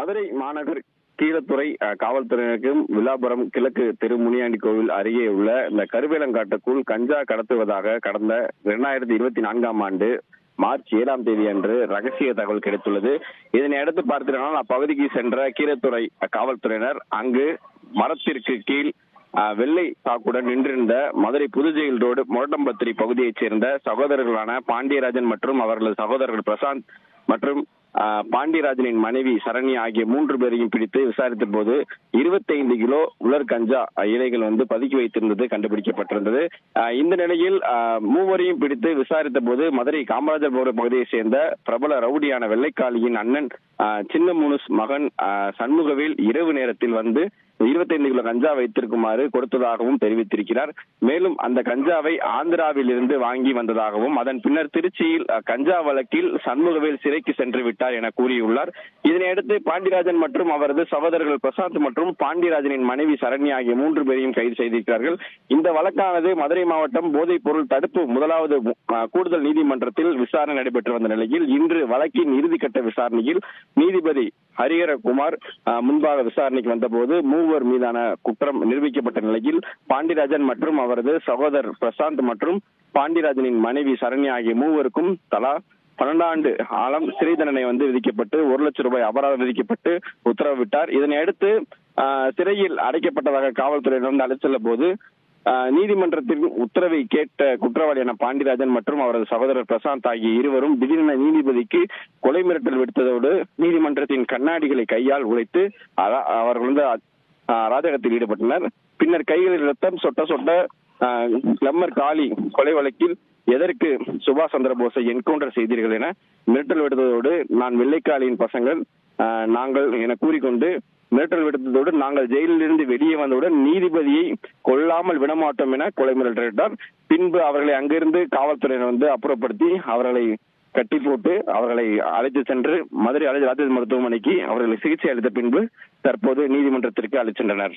மதுரை மாநகர் கீழத்துறை காவல்துறையினருக்கும் வில்லாபுரம் கிழக்கு திருமுனியாண்டி கோவில் அருகே உள்ள இந்த கருவேலங்காட்டுக்குள் கஞ்சா கடத்துவதாக கடந்த 2024ஆம் ஆண்டு மார்ச் 7ஆம் தேதி அன்று ரகசிய தகவல் கிடைத்துள்ளது. இதனை அடுத்து பார்த்தீங்கன்னா அப்பகுதிக்கு சென்ற கீழத்துறை காவல்துறையினர் அங்கு மரத்திற்கு கீழ் வெள்ளை சாக்குடன் நின்றிருந்த மதுரை புதுஜெயில் ரோடு மொரட்டம்பத்திரி பகுதியைச் சேர்ந்த சகோதரர்களான பாண்டியராஜன் மற்றும் அவர்களது சகோதரர்கள் பிரசாந்த் மற்றும் பாண்டியராஜனின் மனைவி சரண்யா ஆகிய 3 பேரையும் பிடித்து விசாரித்த போது 25 கிலோ உலர் கஞ்சா இலைகள் பதுக்கி வைத்திருந்தது கண்டுபிடிக்கப்பட்டிருந்தது. இந்த நிலையில் மூவரையும் பிடித்து விசாரித்த போது மதுரை காமராஜர் பகுதியை சேர்ந்த பிரபல ரவுடியான வெள்ளைக்காளியின் அண்ணன் சின்ன முனுஸ் மகன் சண்முகவேல் இரவு நேரத்தில் 25 கிலோ கஞ்சா வைத்திருக்குமாறு கொடுத்ததாகவும் தெரிவித்திருக்கிறார். மேலும் அந்த கஞ்சாவை ஆந்திராவில் இருந்து வாங்கி வந்ததாகவும் அதன் பின்னர் திருச்சியில் கஞ்சா வழக்கில் சண்முகவேல் சிறைக்கு சென்று விட்டார் என கூறியுள்ளார். இதனையடுத்து பாண்டியராஜன் மற்றும் அவரது சகோதரர்கள் பிரசாந்த் மற்றும் பாண்டியராஜனின் மனைவி சரண்யா ஆகிய 3 பேரையும் கைது செய்திருக்கிறார்கள். இந்த வழக்கானது மதுரை மாவட்டம் போதைப் பொருள் தடுப்பு முதலாவது கூடுதல் நீதிமன்றத்தில் விசாரணை நடைபெற்று வந்த நிலையில் இன்று வழக்கின் இறுதிக்கட்ட விசாரணையில் நீதிபதி ஹரிஹரகுமார் முன்பாக விசாரணைக்கு வந்தபோது மூவர் மீதான குற்றம் நிரூபிக்கப்பட்ட நிலையில் பாண்டியராஜன் மற்றும் அவரது சகோதரர் பிரசாந்த் மற்றும் பாண்டியராஜனின் மனைவி சரண்யா ஆகிய மூவருக்கும் தலா 12 ஆண்டு ஆழம் சிறை தண்டனை விதிக்கப்பட்டு 1 லட்சம் ரூபாய் அபராதம் விதிக்கப்பட்டு உத்தரவிட்டார். இதனை அடுத்து சிறையில் அடைக்கப்பட்டதாக காவல்துறையினர் அழைத்து செல்ல போது நீதிமன்றத்தின் உத்தரவை கேட்ட குற்றவாளியான பாண்டியராஜன் மற்றும் அவரது சகோதரர் பிரசாந்த் ஆகிய இருவரும் திடீரென நீதிபதிக்கு கொலை மிரட்டல் விடுத்ததோடு நீதிமன்றத்தின் கண்ணாடிகளை கையால் உடைத்து அவர்கள் அராஜகத்தில் ஈடுபட்டனர். பின்னர் கைகளில் ரத்தம் சொட்ட சொட்ட கிளம்மர் காளி கொலை வழக்கில் எதற்கு சுபாஷ் சந்திர போஸை என்கவுண்டர் செய்தீர்கள் என மிரட்டல் விடுத்ததோடு நான் வெள்ளைக்காளியின் பசங்கள் நாங்கள் என கூறிக்கொண்டு மிரட்டல் விடுத்ததோடு நாங்கள் ஜெயிலில் இருந்து வெளியே வந்தவுடன் நீதிபதியை கொல்லாமல் விடமாட்டோம் என கொலை மிரட்டலிட்டார். பின்பு அவர்களை அங்கிருந்து காவல்துறையினர் அப்புறப்படுத்தி அவர்களை கட்டி போட்டு அவர்களை அழைத்து சென்று மதுரை ராஜேஷ் மருத்துவமனைக்கு அவர்களை சிகிச்சை அளித்த பின்பு தற்போது நீதிமன்றத்திற்கு அழைத்து சென்றனர்.